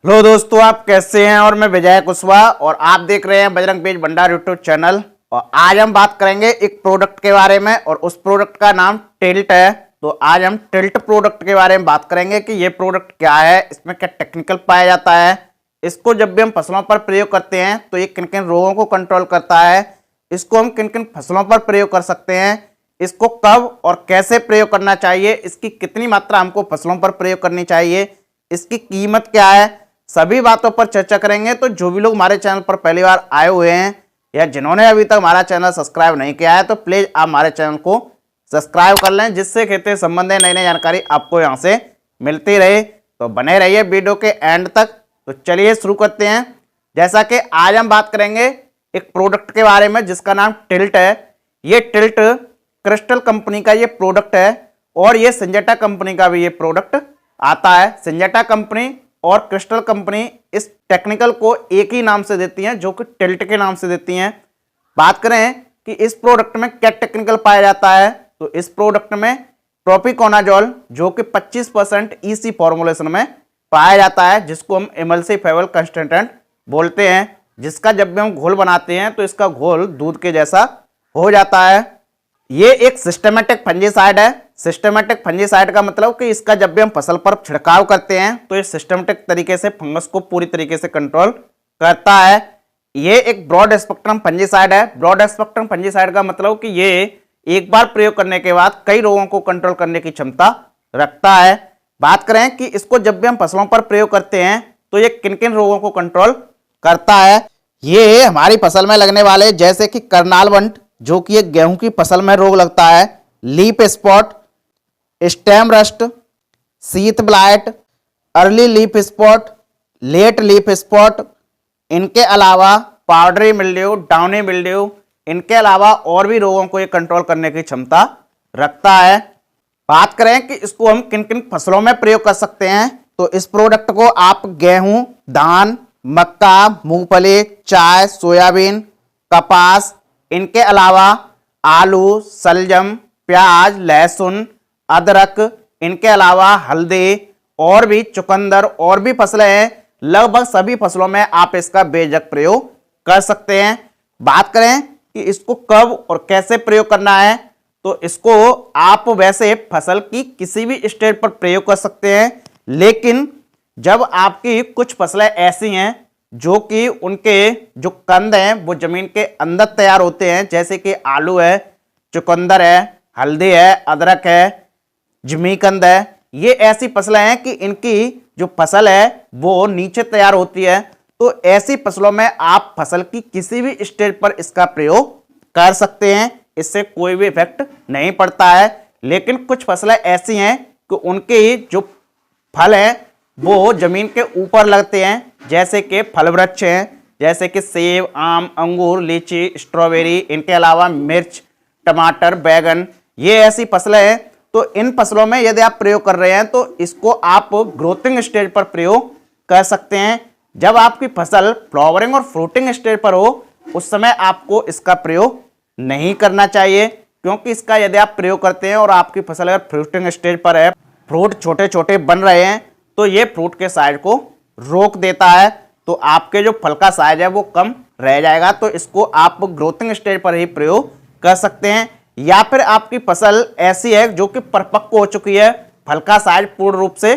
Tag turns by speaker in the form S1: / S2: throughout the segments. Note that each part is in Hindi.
S1: हेलो दोस्तों, आप कैसे हैं। और मैं विजय कुशवाहा और आप देख रहे हैं बजरंग पेज भंडार यूट्यूब चैनल। और आज हम बात करेंगे एक प्रोडक्ट के बारे में और उस प्रोडक्ट का नाम टिल्ट है। तो आज हम टिल्ट प्रोडक्ट के बारे में बात करेंगे कि ये प्रोडक्ट क्या है, इसमें क्या टेक्निकल पाया जाता है, इसको जब भी हम फसलों पर प्रयोग करते हैं तो ये किन किन रोगों को कंट्रोल करता है, इसको हम किन किन फसलों पर प्रयोग कर सकते हैं, इसको कब और कैसे प्रयोग करना चाहिए, इसकी कितनी मात्रा हमको फसलों पर प्रयोग करनी चाहिए, इसकी कीमत क्या है, सभी बातों पर चर्चा करेंगे। तो जो भी लोग हमारे चैनल पर पहली बार आए हुए हैं या जिन्होंने अभी तक हमारा चैनल सब्सक्राइब नहीं किया है तो प्लीज आप हमारे चैनल को सब्सक्राइब कर लें, जिससे खेती संबंधी नई नई जानकारी आपको यहां से मिलती रहे। तो बने रहिए वीडियो के एंड तक। तो चलिए शुरू करते हैं। जैसा कि आज हम बात करेंगे एक प्रोडक्ट के बारे में जिसका नाम टिल्ट है। ये टिल्ट क्रिस्टल कंपनी का ये प्रोडक्ट है और ये सिंजेंटा कंपनी का भी ये प्रोडक्ट आता है। सिंजेंटा कंपनी और क्रिस्टल कंपनी इस टेक्निकल को एक ही नाम से देती हैं, जो कि टिल्ट के नाम से देती हैं। बात करें कि इस प्रोडक्ट में क्या टेक्निकल पाया जाता है, तो इस प्रोडक्ट में प्रोपिकोनाजोल जो कि 25% ईसी फॉर्मुलेशन में पाया जाता है, जिसको हम इमल्सिफाइबल कंस्टिट्यूएंट बोलते हैं, जिसका जब भी हम घोल बनाते हैं तो इसका घोल दूध के जैसा हो जाता है। ये एक सिस्टमेटिक फंजीसाइड है। सिस्टमेटिक फंजीसाइड का मतलब कि इसका जब भी हम फसल पर छिड़काव करते हैं तो ये सिस्टमेटिक तरीके से फंगस को पूरी तरीके से कंट्रोल करता है। ये एक ब्रॉड स्पेक्ट्रम फंजीसाइड है। ब्रॉड स्पेक्ट्रम फंजीसाइड का मतलब कि ये एक बार प्रयोग करने के बाद कई रोगों को कंट्रोल करने की क्षमता रखता है। बात करें कि इसको जब भी हम फसलों पर प्रयोग करते हैं तो ये किन किन रोगों को कंट्रोल करता है। ये हमारी फसल में लगने वाले जैसे कि करनाल वंट जो कि एक गेहूं की फसल में रोग लगता है, लीफ स्पॉट, स्टेम रस्ट, शीत blight, early leaf spot, late leaf spot, इनके अलावा पाउडरी मिल्ड्यू, डाउनी मिल्ड्यू, इनके अलावा और भी रोगों को ये कंट्रोल करने की क्षमता रखता है। बात करें कि इसको हम किन किन फसलों में प्रयोग कर सकते हैं, तो इस प्रोडक्ट को आप गेहूं, धान, मक्का, मूंगफली, चाय, सोयाबीन, कपास, इनके अलावा आलू, सलजम, प्याज, लहसुन, अदरक, इनके अलावा हल्दी और भी चुकंदर और भी फसलें हैं, लगभग सभी फसलों में आप इसका बेझिझक प्रयोग कर सकते हैं। बात करें कि इसको कब और कैसे प्रयोग करना है, तो इसको आप वैसे फसल की किसी भी स्टेज पर प्रयोग कर सकते हैं, लेकिन जब आपकी कुछ फसलें ऐसी हैं जो कि उनके जो कंद हैं वो जमीन के अंदर तैयार होते हैं, जैसे कि आलू है, चुकंदर है, हल्दी है, अदरक है, जिमीकंद है, ये ऐसी फसलें हैं कि इनकी जो फसल है वो नीचे तैयार होती है। तो ऐसी फसलों में आप फसल की किसी भी स्टेज पर इसका प्रयोग कर सकते हैं, इससे कोई भी इफेक्ट नहीं पड़ता है। लेकिन कुछ फसलें ऐसी हैं कि उनके जो फल हैं वो जमीन के ऊपर लगते हैं, जैसे कि फल वृक्ष हैं, जैसे कि सेब, आम, अंगूर, लीची, स्ट्रॉबेरी, इनके अलावा मिर्च, टमाटर, बैगन, ये ऐसी फसलें हैं। तो इन फसलों में यदि आप प्रयोग कर रहे हैं तो इसको आप ग्रोथिंग स्टेज पर प्रयोग कर सकते हैं। जब आपकी फसल फ्लावरिंग और फ्रूटिंग स्टेज पर हो उस समय आपको इसका प्रयोग नहीं करना चाहिए, क्योंकि इसका यदि आप प्रयोग करते हैं और आपकी फसल अगर फ्रूटिंग स्टेज पर है, फ्रूट छोटे छोटे बन रहे हैं, तो ये फ्रूट के साइज को रोक देता है, तो आपके जो फल का साइज है वो कम रह जाएगा। तो इसको आप ग्रोथिंग स्टेज पर ही प्रयोग कर सकते हैं। या फिर आपकी फसल ऐसी है जो कि परिपक्व हो चुकी है, फल का साइज पूर्ण रूप से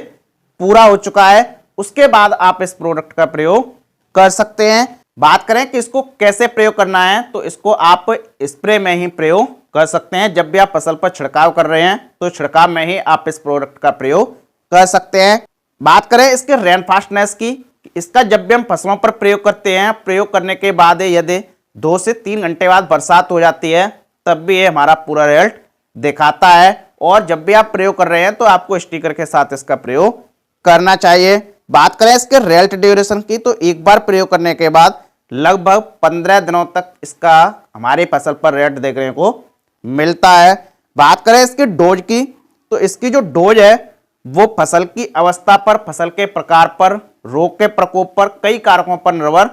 S1: पूरा हो चुका है, उसके बाद आप इस प्रोडक्ट का प्रयोग कर सकते हैं। बात करें कि इसको कैसे प्रयोग करना है, तो इसको आप स्प्रे में ही प्रयोग कर सकते हैं। जब भी आप फसल पर छिड़काव कर रहे हैं तो छिड़काव में ही आप इस प्रोडक्ट का प्रयोग कर सकते हैं। बात करें इसके रेन फास्टनेस की, इसका जब भी हम फसलों पर प्रयोग करते हैं, प्रयोग करने के बाद यदि 2 से 3 घंटे बाद बरसात हो जाती है तब भी ये हमारा पूरा रिजल्ट दिखाता है। और जब भी आप प्रयोग कर रहे हैं तो आपको स्टिकर के साथ इसका प्रयोग करना चाहिए। बात करें इसके रिजल्ट ड्यूरेशन की, तो एक बार प्रयोग करने के बाद लगभग 15 दिनों तक इसका हमारी फसल पर रिजल्ट देखने को मिलता है। बात करें इसकी डोज की, तो इसकी जो डोज है वो फसल की अवस्था पर, फसल के प्रकार पर, रोग के प्रकोप पर, कई कारकों पर निर्भर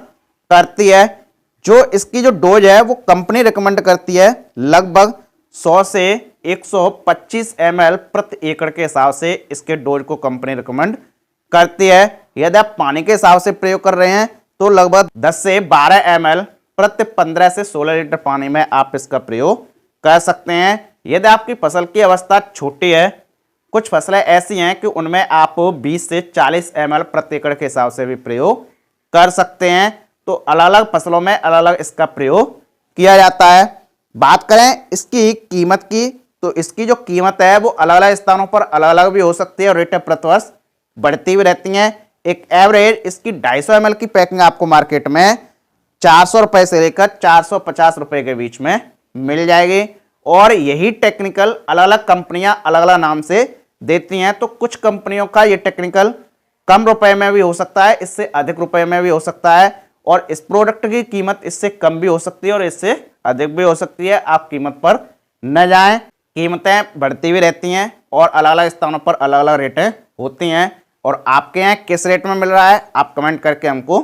S1: करती है। जो इसकी जो डोज है वो कंपनी रिकमेंड करती है लगभग 100 से 125 ml प्रति एकड़ के हिसाब से इसके डोज को कंपनी रिकमेंड करती है। यदि आप पानी के हिसाब से प्रयोग कर रहे हैं तो लगभग 10 से 12 ml प्रति 15 से 16 लीटर पानी में आप इसका प्रयोग कर सकते हैं। यदि आपकी फसल की अवस्था छोटी है, कुछ फसलें ऐसी हैं कि उनमें आप 20 से 40 ml प्रति एकड़ के हिसाब से भी प्रयोग कर सकते हैं। तो अलग अलग फसलों में अलग अलग इसका प्रयोग किया जाता है। बात करें इसकी कीमत की, तो इसकी जो कीमत है वो अलग अलग स्थानों पर अलग अलग भी हो सकती है और रेटें प्रति वर्ष बढ़ती भी रहती हैं। एक एवरेज इसकी 250 ml की पैकिंग आपको मार्केट में 400 रुपए से लेकर 450 रुपए के बीच में मिल जाएगी। और यही टेक्निकल अलग अलग कंपनियां अलग अलग नाम से देती हैं। तो कुछ कंपनियों का ये टेक्निकल कम रुपए में भी हो सकता है, इससे अधिक रुपए में भी हो सकता है, और इस प्रोडक्ट की कीमत इससे कम भी हो सकती है और इससे अधिक भी हो सकती है। आप कीमत पर न जाएं, कीमतें बढ़ती भी रहती हैं और अलग अलग स्थानों पर अलग अलग रेटें होती हैं। और आपके यहाँ किस रेट में मिल रहा है आप कमेंट करके हमको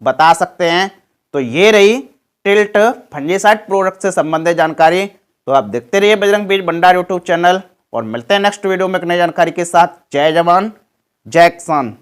S1: बता सकते हैं। तो ये रही टिल्ट फंजीसाइड प्रोडक्ट से संबंधित जानकारी। तो आप देखते रहिए बजरंग बीज भंडार यूट्यूब चैनल और मिलते हैं नेक्स्ट वीडियो में एक नई जानकारी के साथ। जय जवान जय किसान।